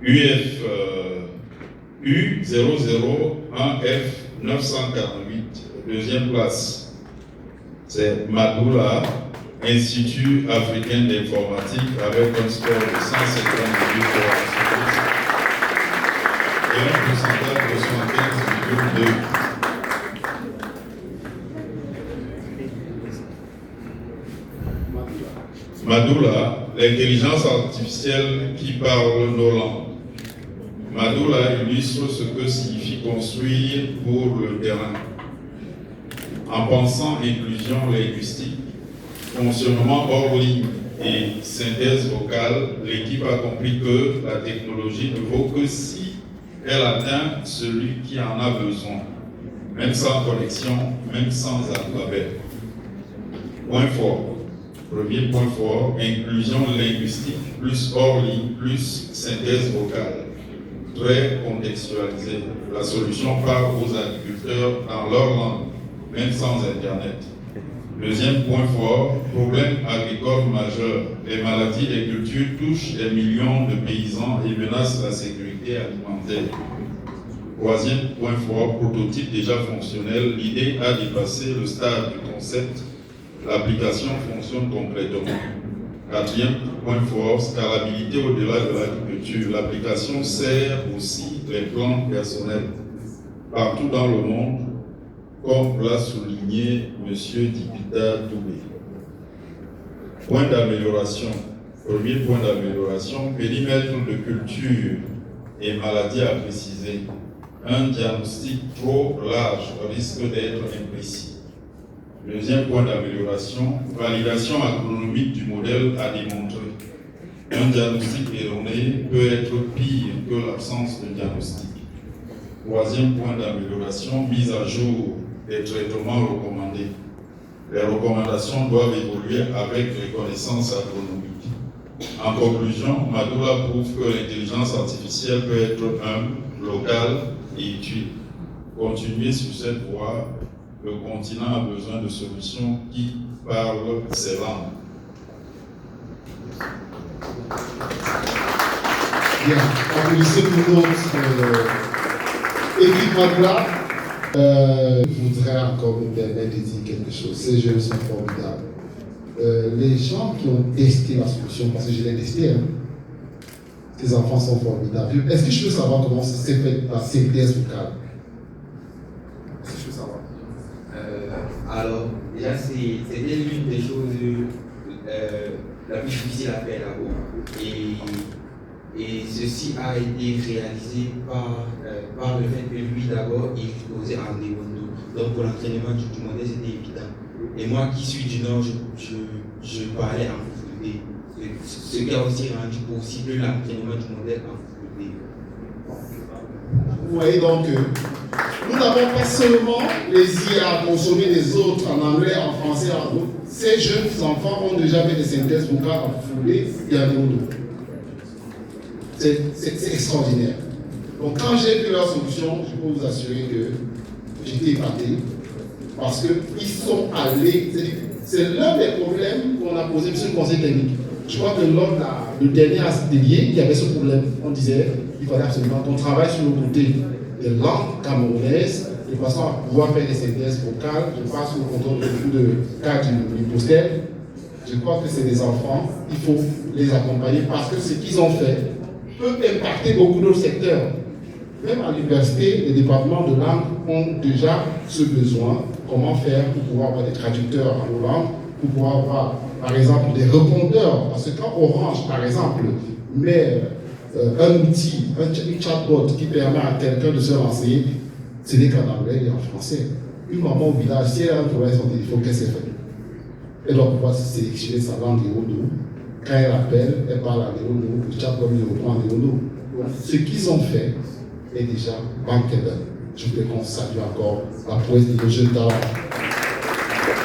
UF U001F 948, deuxième place. C'est Madoula, Institut africain d'informatique, avec un score de 158 et un pourcentage de 75,2. Madoula, l'intelligence artificielle qui parle nos langues. Madoula illustre ce que signifie construire pour le terrain. En pensant inclusion linguistique, fonctionnement hors ligne et synthèse vocale, l'équipe a compris que la technologie ne vaut que si elle atteint celui qui en a besoin, même sans connexion, même sans alphabet. Point fort. Premier point fort, inclusion linguistique, plus hors ligne, plus synthèse vocale. Très contextualisé. La solution parle aux agriculteurs dans leur langue, même sans Internet. Deuxième point fort, problème agricole majeur. Les maladies des cultures touchent des millions de paysans et menacent la sécurité alimentaire. Troisième point fort, prototype déjà fonctionnel. L'idée a dépassé le stade du concept. L'application fonctionne complètement. Quatrième point fort, scalabilité au-delà de l'agriculture. L'application sert aussi les plans personnels partout dans le monde, comme l'a souligné M. Dipita Toubé. Point d'amélioration. Premier point d'amélioration, périmètre de culture et maladie à préciser. Un diagnostic trop large risque d'être imprécis. Deuxième point d'amélioration, validation agronomique du modèle à démontrer. Un diagnostic erroné peut être pire que l'absence de diagnostic. Troisième point d'amélioration, mise à jour des traitements recommandés. Les recommandations doivent évoluer avec les connaissances agronomiques. En conclusion, Madoula prouve que l'intelligence artificielle peut être humble, locale et utile. Continuez sur cette voie. Le continent a besoin de solutions qui parlent ces langues. Bien, applaudissez pour notre équipe Madoula. Je voudrais encore me permettre de dire quelque chose. Ces jeunes sont formidables. Les gens qui ont testé la solution, parce que je l'ai testé, ces enfants sont formidables. Est-ce que je peux savoir comment s'est fait la synthèse vocale? Est-ce que je peux savoir? Alors, déjà, c'était l'une des choses la plus difficile à faire d'abord. Et ceci a été réalisé par le fait que lui, d'abord, il exposait en Néondo. Donc, pour l'entraînement du modèle, c'était évident. Et moi qui suis du Nord, je parlais en Fulfulde. Ce qui a aussi rendu possible l'entraînement du modèle en Fulfulde. Vous voyez donc que nous n'avons pas seulement les IA à consommer les autres en anglais, en français, en d'autres. Ces jeunes enfants ont déjà fait des synthèses vocales en Fulfulde et en Néondo. C'est extraordinaire. Donc quand j'ai vu leur solution, je peux vous assurer que j'étais épaté parce qu'ils sont allés. C'est l'un des problèmes qu'on a posé sur le conseil technique. Je crois que lors de le dernier atelier, il y avait ce problème. On disait qu'il fallait absolument qu'on travaille sur le côté des langues camerounaises de façon à pouvoir faire des synthèses vocales. Je passe sous le contrôle de cas du poster. Je crois que c'est des enfants, il faut les accompagner parce que ce qu'ils ont fait peut impacter beaucoup d'autres secteurs. Même à l'université, les départements de langue ont déjà ce besoin. Comment faire pour pouvoir avoir des traducteurs en nos langues, pour pouvoir avoir, par exemple, des répondeurs. Parce que quand Orange, par exemple, met un outil, un chatbot qui permet à quelqu'un de se renseigner, ce n'est qu'en anglais et en français. Une maman au village, si elle a un problème sur son téléphone, qu'est-ce qu'elle fait? Elle doit pouvoir sélectionner sa langue Néondo. Quand elle appelle, elle parle à Néondo, le chatbot lui reprend en Néondo. Ce qu'ils ont fait est déjà bankable. Je voulais qu'on salue encore la prouesse de nos jeunes talents.